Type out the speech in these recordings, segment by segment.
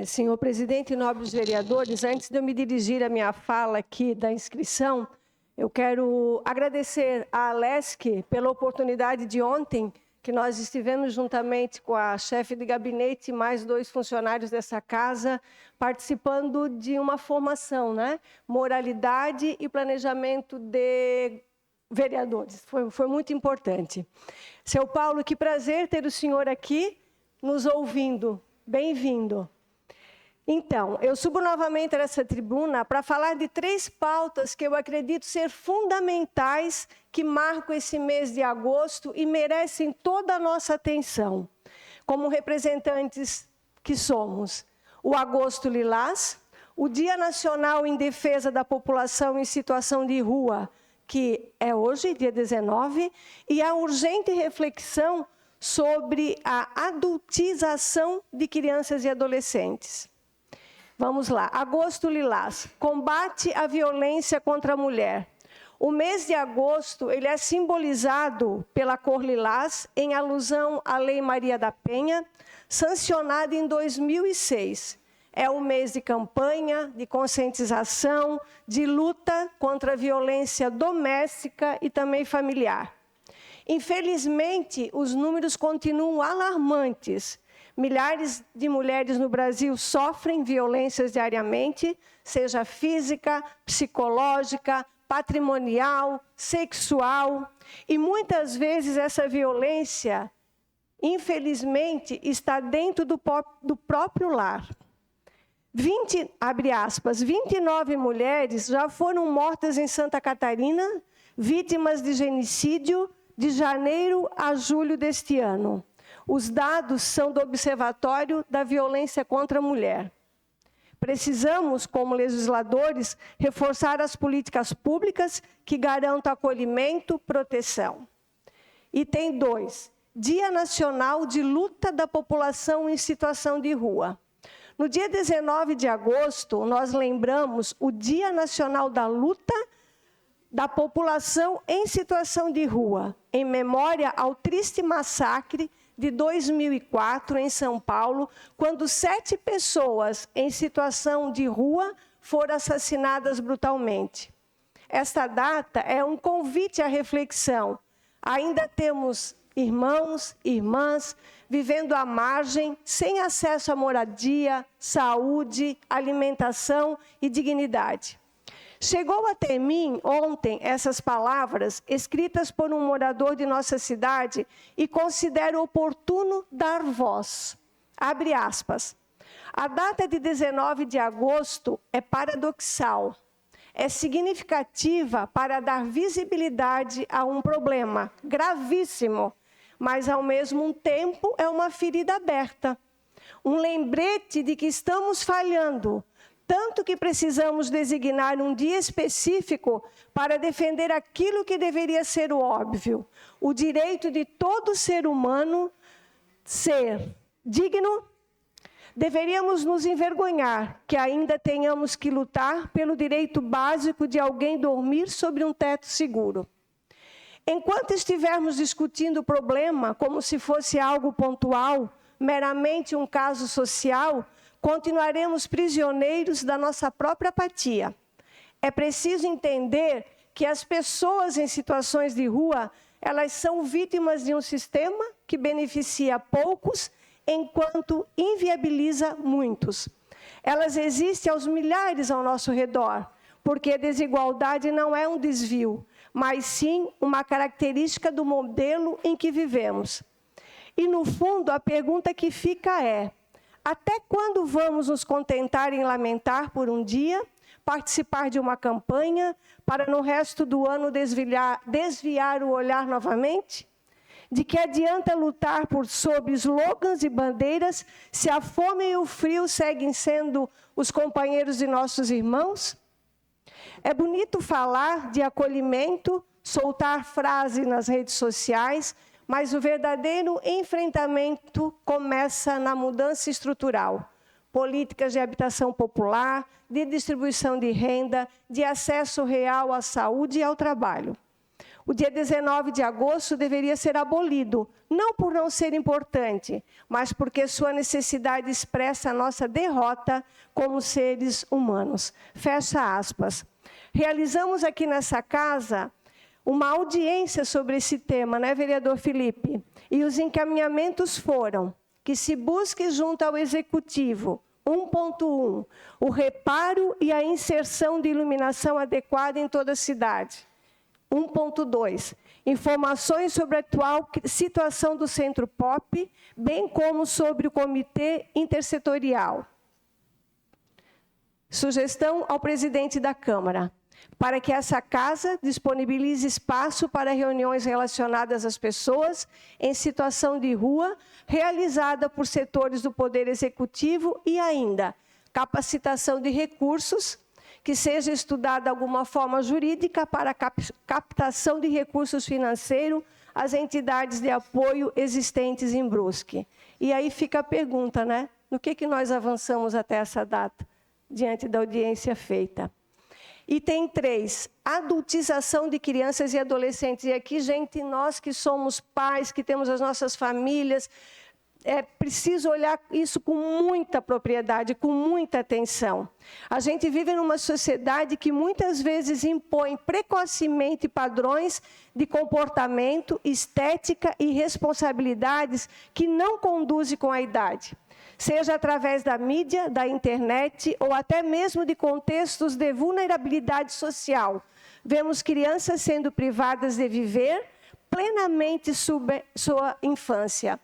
Senhor presidente e nobres vereadores, antes de eu me dirigir à minha fala aqui da inscrição, eu quero agradecer à Alesc pela oportunidade de ontem, que nós estivemos juntamente com a chefe de gabinete e mais 2 funcionários dessa casa, participando de uma formação, né? Moralidade e planejamento de vereadores. Foi muito importante. Seu Paulo, que prazer ter o senhor aqui nos ouvindo. Bem-vindo. Então, eu subo novamente nessa tribuna para falar de 3 pautas que eu acredito ser fundamentais, que marcam esse mês de agosto e merecem toda a nossa atenção, como representantes que somos. O Agosto Lilás, o Dia Nacional em Defesa da População em Situação de Rua, que é hoje, dia 19, e a urgente reflexão sobre a adultização de crianças e adolescentes. Vamos lá, Agosto Lilás, combate à violência contra a mulher. O mês de agosto ele é simbolizado pela cor lilás, em alusão à Lei Maria da Penha, sancionada em 2006. É um mês de campanha, de conscientização, de luta contra a violência doméstica e também familiar. Infelizmente, os números continuam alarmantes. Milhares de mulheres no Brasil sofrem violências diariamente, seja física, psicológica, patrimonial, sexual. E muitas vezes essa violência, infelizmente, está dentro do próprio lar. 29 mulheres já foram mortas em Santa Catarina, vítimas de genocídio, de janeiro a julho deste ano. Os dados são do Observatório da Violência contra a Mulher. Precisamos, como legisladores, reforçar as políticas públicas que garantam acolhimento e proteção. Item 2, Dia Nacional de Luta da População em Situação de Rua. No dia 19 de agosto, nós lembramos o Dia Nacional da Luta da População em Situação de Rua, em memória ao triste massacre de 2004, em São Paulo, quando 7 pessoas em situação de rua foram assassinadas brutalmente. Esta data é um convite à reflexão. Ainda temos irmãos, irmãs, vivendo à margem, sem acesso à moradia, saúde, alimentação e dignidade. Chegou até mim ontem essas palavras escritas por um morador de nossa cidade e considero oportuno dar voz. Abre aspas. A data de 19 de agosto é paradoxal. É significativa para dar visibilidade a um problema gravíssimo, mas ao mesmo tempo é uma ferida aberta. Um lembrete de que estamos falhando, tanto que precisamos designar um dia específico para defender aquilo que deveria ser o óbvio, o direito de todo ser humano ser digno. Deveríamos nos envergonhar que ainda tenhamos que lutar pelo direito básico de alguém dormir sobre um teto seguro. Enquanto estivermos discutindo o problema como se fosse algo pontual, meramente um caso social, continuaremos prisioneiros da nossa própria apatia. É preciso entender que as pessoas em situações de rua, elas são vítimas de um sistema que beneficia poucos, enquanto inviabiliza muitos. Elas existem aos milhares ao nosso redor, porque a desigualdade não é um desvio, mas sim uma característica do modelo em que vivemos. E, no fundo, a pergunta que fica é: até quando vamos nos contentar em lamentar por um dia, participar de uma campanha, para no resto do ano desviar o olhar novamente? De que adianta lutar sob slogans e bandeiras se a fome e o frio seguem sendo os companheiros de nossos irmãos? É bonito falar de acolhimento, soltar frases nas redes sociais, mas o verdadeiro enfrentamento começa na mudança estrutural. Políticas de habitação popular, de distribuição de renda, de acesso real à saúde e ao trabalho. O dia 19 de agosto deveria ser abolido, não por não ser importante, mas porque sua necessidade expressa a nossa derrota como seres humanos. Fecha aspas. Realizamos aqui nessa casa uma audiência sobre esse tema, né, vereador Felipe? E os encaminhamentos foram que se busque junto ao Executivo 1.1, o reparo e a inserção de iluminação adequada em toda a cidade. 1.2, informações sobre a atual situação do Centro Pop, bem como sobre o Comitê Intersetorial. Sugestão ao presidente da Câmara, para que essa casa disponibilize espaço para reuniões relacionadas às pessoas em situação de rua, realizada por setores do Poder Executivo e ainda capacitação de recursos, que seja estudada alguma forma jurídica para a captação de recursos financeiros às entidades de apoio existentes em Brusque. E aí fica a pergunta, né? No que nós avançamos até essa data, diante da audiência feita? Item 3, adultização de crianças e adolescentes. E aqui, gente, nós que somos pais, que temos as nossas famílias, é preciso olhar isso com muita propriedade, com muita atenção. A gente vive numa sociedade que muitas vezes impõe precocemente padrões de comportamento, estética e responsabilidades que não conduzem com a idade. Seja através da mídia, da internet ou até mesmo de contextos de vulnerabilidade social. Vemos crianças sendo privadas de viver plenamente sua infância.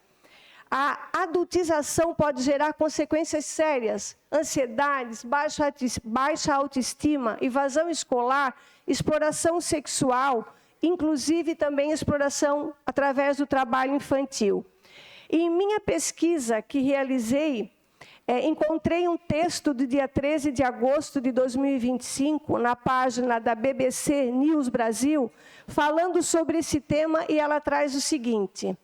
A adultização pode gerar consequências sérias, ansiedades, baixa autoestima, evasão escolar, exploração sexual, inclusive também exploração através do trabalho infantil. E em minha pesquisa que realizei, encontrei um texto do dia 13 de agosto de 2025, na página da BBC News Brasil, falando sobre esse tema, e ela traz o seguinte: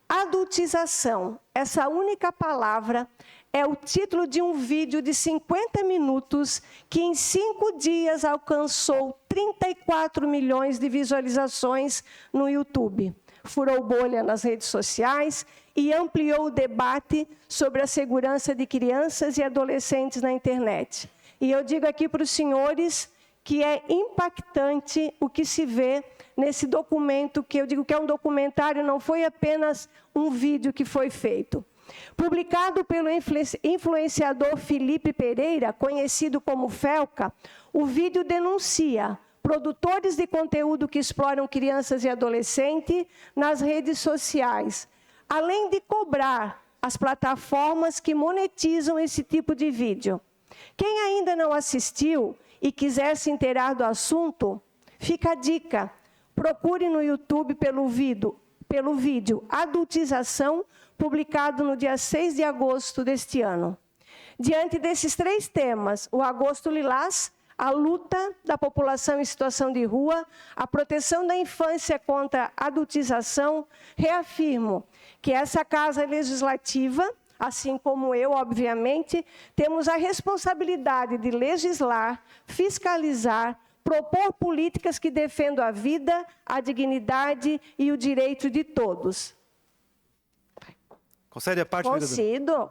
adultização, essa única palavra, é o título de um vídeo de 50 minutos que em 5 dias alcançou 34 milhões de visualizações no YouTube. Furou bolha nas redes sociais e ampliou o debate sobre a segurança de crianças e adolescentes na internet. E eu digo aqui para os senhores que é impactante o que se vê nesse documento, que eu digo que é um documentário, não foi apenas um vídeo que foi feito. Publicado pelo influenciador Felipe Pereira, conhecido como Felca, o vídeo denuncia produtores de conteúdo que exploram crianças e adolescentes nas redes sociais, além de cobrar as plataformas que monetizam esse tipo de vídeo. Quem ainda não assistiu e quiser se inteirar do assunto, fica a dica. Procure no YouTube pelo vídeo Adultização, publicado no dia 6 de agosto deste ano. Diante desses 3 temas, o Agosto Lilás, a luta da população em situação de rua, a proteção da infância contra a adultização, reafirmo que essa Casa Legislativa, assim como eu, obviamente, temos a responsabilidade de legislar, fiscalizar, propor políticas que defendam a vida, a dignidade e o direito de todos. Concede a parte, vereador?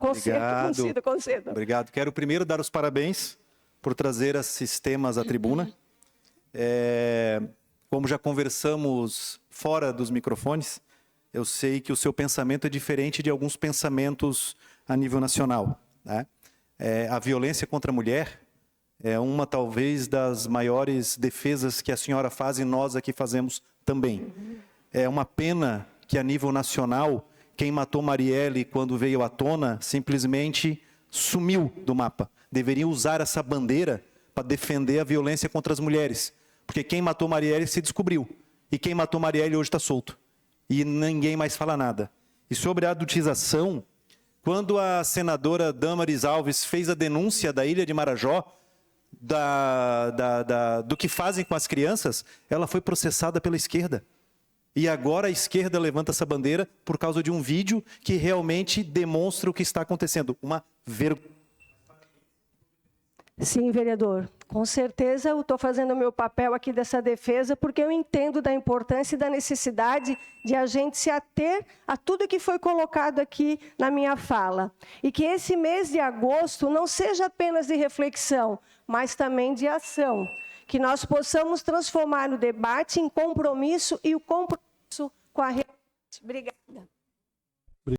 Concedo. Obrigado. Quero primeiro dar os parabéns por trazer esses temas à tribuna. Como já conversamos fora dos microfones, eu sei que o seu pensamento é diferente de alguns pensamentos a nível nacional, né? A violência contra a mulher é uma, talvez, das maiores defesas que a senhora faz e nós aqui fazemos também. É uma pena que, a nível nacional, quem matou Marielle quando veio à tona simplesmente sumiu do mapa. Deveriam usar essa bandeira para defender a violência contra as mulheres. Porque quem matou Marielle se descobriu. E quem matou Marielle hoje está solto. E ninguém mais fala nada. E sobre a adultização, quando a senadora Damaris Alves fez a denúncia da Ilha de Marajó, do que fazem com as crianças, ela foi processada pela esquerda. E agora a esquerda levanta essa bandeira por causa de um vídeo que realmente demonstra o que está acontecendo. Uma vergonha. Sim, vereador. Com certeza eu estou fazendo o meu papel aqui dessa defesa, porque eu entendo da importância e da necessidade de a gente se ater a tudo que foi colocado aqui na minha fala. E que esse mês de agosto não seja apenas de reflexão, mas também de ação. Que nós possamos transformar o debate em compromisso e o compromisso com a realidade. Obrigada.